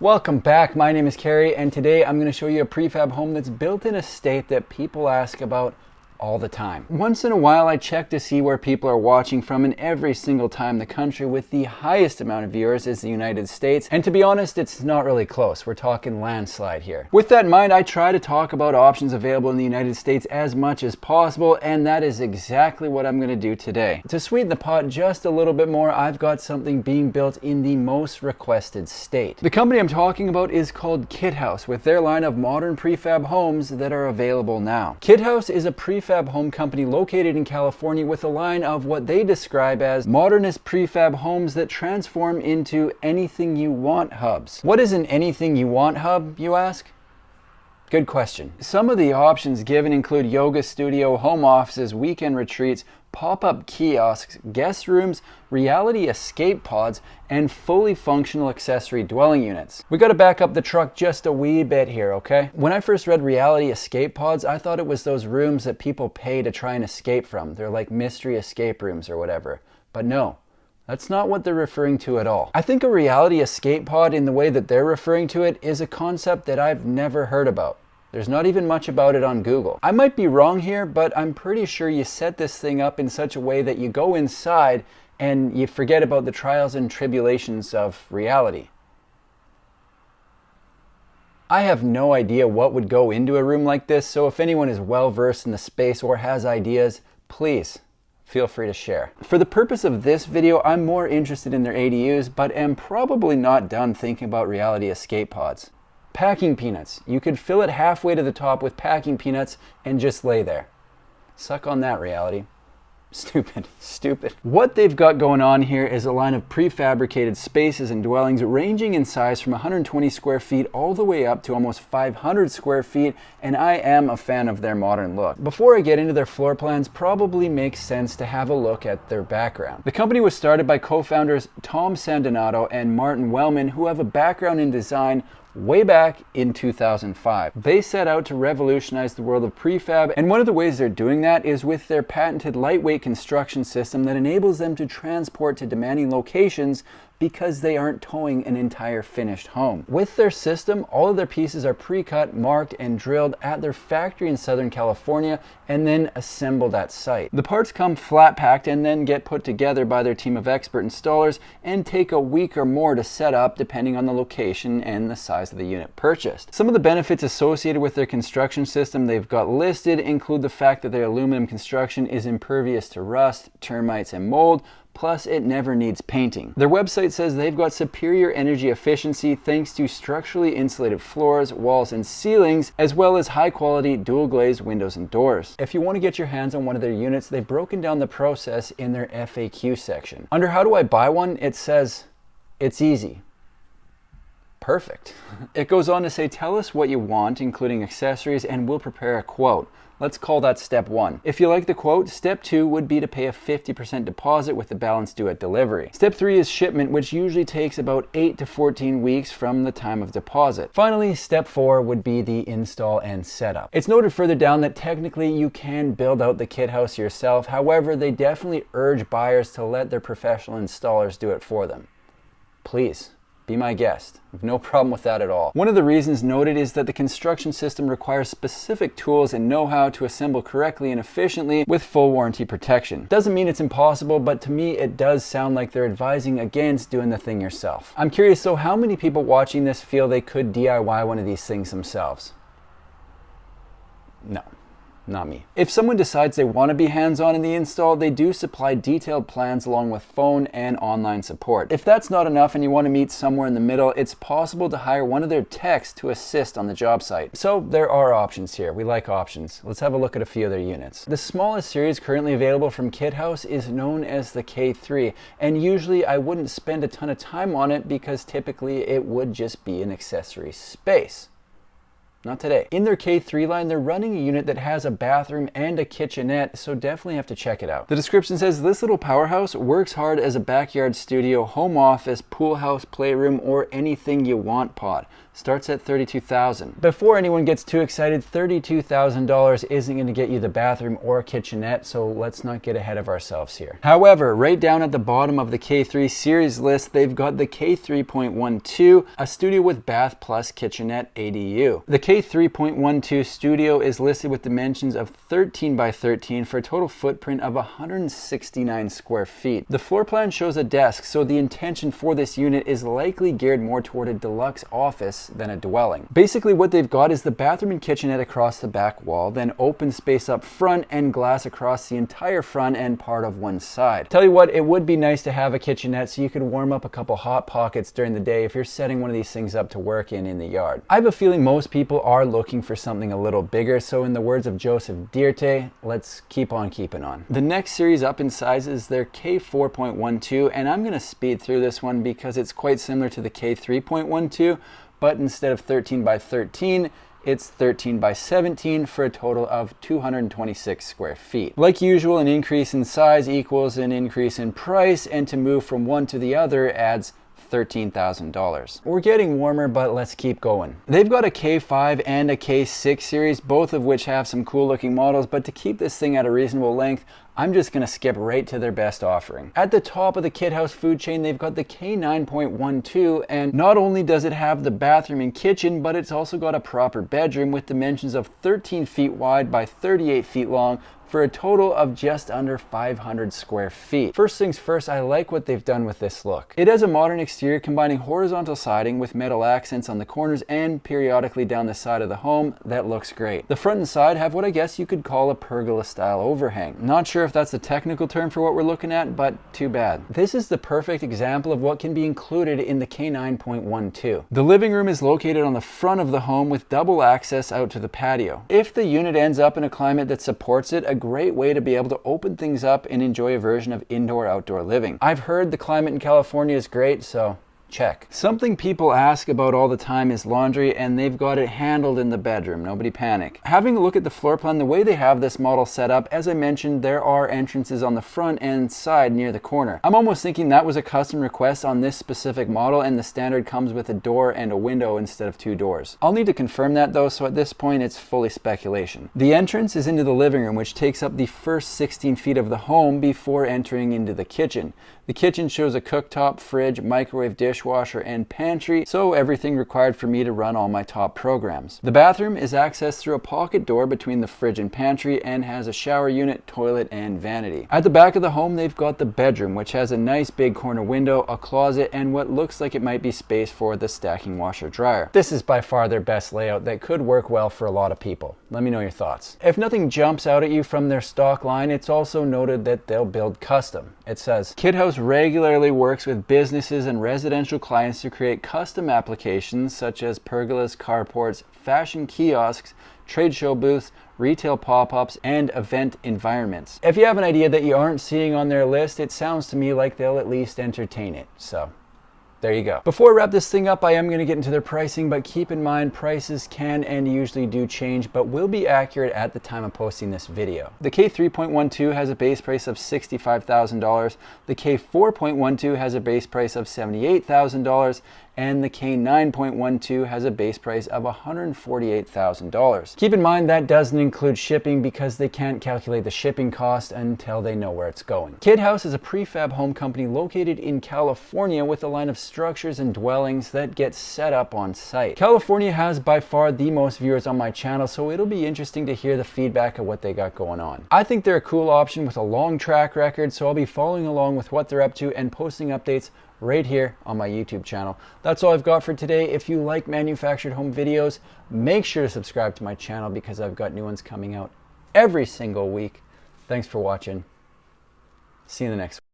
Welcome back, my name is Carrie, and today I'm going to show you a prefab home that's built in a state that people ask about all the time. Once in a while I check to see where people are watching from, and every single time the country with the highest amount of viewers is the United States, and to be honest, it's not really close. We're talking landslide here. With that in mind, I try to talk about options available in the United States as much as possible, and that is exactly what I'm going to do today. To sweeten the pot just a little bit more, I've got something being built in the most requested state. The company I'm talking about is called Kithaus, with their line of modern prefab homes that are available now. Kithaus is a prefab home company located in California with a line of what they describe as modernist prefab homes that transform into anything you want hubs. What is an anything you want hub, you ask? Good question. Some of the options given include yoga studio, home offices, weekend retreats, pop-up kiosks, guest rooms, reality escape pods, and fully functional accessory dwelling units. We gotta back up the truck just a wee bit here, okay? When I first read reality escape pods, I thought it was those rooms that people pay to try and escape from. They're like mystery escape rooms or whatever. But no, that's not what they're referring to at all. I think a reality escape pod, in the way that they're referring to it, is a concept that I've never heard about. There's not even much about it on Google. I might be wrong here, but I'm pretty sure you set this thing up in such a way that you go inside and you forget about the trials and tribulations of reality. I have no idea what would go into a room like this, so if anyone is well versed in the space or has ideas, please feel free to share. For the purpose of this video, I'm more interested in their ADUs, but am probably not done thinking about reality escape pods. Packing peanuts. You could fill it halfway to the top with packing peanuts and just lay there. Suck on that, reality. Stupid, stupid. What they've got going on here is a line of prefabricated spaces and dwellings ranging in size from 120 square feet all the way up to almost 500 square feet, and I am a fan of their modern look. Before I get into their floor plans, probably makes sense to have a look at their background. The company was started by co-founders Tom Sandonato and Martin Wellman, who have a background in design way back in 2005. They set out to revolutionize the world of prefab, and one of the ways they're doing that is with their patented lightweight construction system that enables them to transport to demanding locations because they aren't towing an entire finished home. With their system, all of their pieces are pre-cut, marked, and drilled at their factory in Southern California and then assembled at site. The parts come flat packed and then get put together by their team of expert installers and take a week or more to set up depending on the location and the size of the unit purchased. Some of the benefits associated with their construction system they've got listed include the fact that their aluminum construction is impervious to rust, termites, and mold, plus it never needs painting. Their website says they've got superior energy efficiency thanks to structurally insulated floors, walls, and ceilings, as well as high quality dual glazed windows and doors. If you want to get your hands on one of their units, they've broken down the process in their FAQ section. Under how do I buy one, it says, it's easy. Perfect. It goes on to say, tell us what you want, including accessories, and we'll prepare a quote. Let's call that step 1. If you like the quote, step 2 would be to pay a 50% deposit with the balance due at delivery. Step 3 is shipment, which usually takes about 8 to 14 weeks from the time of deposit. Finally, step 4 would be the install and setup. It's noted further down that technically you can build out the Kithaus yourself. However, they definitely urge buyers to let their professional installers do it for them. Please. Be my guest. I have no problem with that at all. One of the reasons noted is that the construction system requires specific tools and know-how to assemble correctly and efficiently with full warranty protection. Doesn't mean it's impossible, but to me it does sound like they're advising against doing the thing yourself. I'm curious, so how many people watching this feel they could DIY one of these things themselves? No. Not me. If someone decides they want to be hands-on in the install, they do supply detailed plans along with phone and online support. If that's not enough and you want to meet somewhere in the middle, it's possible to hire one of their techs to assist on the job site. So there are options here. We like options. Let's have a look at a few of their units. The smallest series currently available from Kithaus is known as the K3, and usually I wouldn't spend a ton of time on it because typically it would just be an accessory space. Not today. In their K3 line, they're running a unit that has a bathroom and a kitchenette, so definitely have to check it out. The description says, this little powerhouse works hard as a backyard studio, home office, pool house, playroom, or anything you want pod. Starts at $32,000. Before anyone gets too excited, $32,000 isn't going to get you the bathroom or kitchenette, so let's not get ahead of ourselves here. However, right down at the bottom of the K3 series list, they've got the K3.12, a studio with bath plus kitchenette ADU. The K3.12 studio is listed with dimensions of 13 by 13 for a total footprint of 169 square feet. The floor plan shows a desk, so the intention for this unit is likely geared more toward a deluxe office than a dwelling. Basically what they've got is the bathroom and kitchenette across the back wall, then open space up front and glass across the entire front and part of one side. Tell you what, it would be nice to have a kitchenette so you could warm up a couple hot pockets during the day if you're setting one of these things up to work in the yard. I have a feeling most people are looking for something a little bigger, so in the words of Joseph Dirte, let's keep on keeping on. The next series up in size is their K4.12, and I'm going to speed through this one because it's quite similar to the K3.12, but instead of 13 by 13, it's 13 by 17 for a total of 226 square feet. Like usual, an increase in size equals an increase in price, and to move from one to the other adds $13,000. We're getting warmer, but let's keep going. They've got a K5 and a K6 series, both of which have some cool looking models, but to keep this thing at a reasonable length, I'm just going to skip right to their best offering. At the top of the Kithaus food chain, they've got the K9.12, and not only does it have the bathroom and kitchen, but it's also got a proper bedroom with dimensions of 13 feet wide by 38 feet long, for a total of just under 500 square feet. First things first, I like what they've done with this look. It has a modern exterior combining horizontal siding with metal accents on the corners and periodically down the side of the home. That looks great. The front and side have what I guess you could call a pergola style overhang. Not sure if that's the technical term for what we're looking at, but too bad. This is the perfect example of what can be included in the K9.12. The living room is located on the front of the home with double access out to the patio. If the unit ends up in a climate that supports it, a great way to be able to open things up and enjoy a version of indoor-outdoor living. I've heard the climate in California is great, so check. Something people ask about all the time is laundry, and they've got it handled in the bedroom. Nobody panic. Having a look at the floor plan, the way they have this model set up, as I mentioned, there are entrances on the front and side near the corner. I'm almost thinking that was a custom request on this specific model, and the standard comes with a door and a window instead of two doors. I'll need to confirm that though, so at this point it's fully speculation. The entrance is into the living room, which takes up the first 16 feet of the home before entering into the kitchen. The kitchen shows a cooktop, fridge, microwave, dishwasher, and pantry, so everything required for me to run all my top programs. The bathroom is accessed through a pocket door between the fridge and pantry and has a shower unit, toilet, and vanity. At the back of the home, they've got the bedroom, which has a nice big corner window, a closet, and what looks like it might be space for the stacking washer dryer. This is by far their best layout that could work well for a lot of people. Let me know your thoughts. If nothing jumps out at you from their stock line, it's also noted that they'll build custom. It says, Kithaus regularly works with businesses and residential clients to create custom applications such as pergolas, carports, fashion kiosks, trade show booths, retail pop-ups, and event environments. If you have an idea that you aren't seeing on their list, it sounds to me like they'll at least entertain it. So there you go. Before I wrap this thing up, I am going to get into their pricing, but keep in mind prices can and usually do change, but will be accurate at the time of posting this video. The K3.12 has a base price of $65,000. The K4.12 has a base price of $78,000. And the K9.12 has a base price of $148,000. Keep in mind that doesn't include shipping because they can't calculate the shipping cost until they know where it's going. Kithaus is a prefab home company located in California with a line of structures and dwellings that get set up on site. California has by far the most viewers on my channel, so it'll be interesting to hear the feedback of what they got going on. I think they're a cool option with a long track record, so I'll be following along with what they're up to and posting updates right here on my YouTube channel. That's all I've got for today. If you like manufactured home videos, make sure to subscribe to my channel because I've got new ones coming out every single week. Thanks for watching. See you in the next one.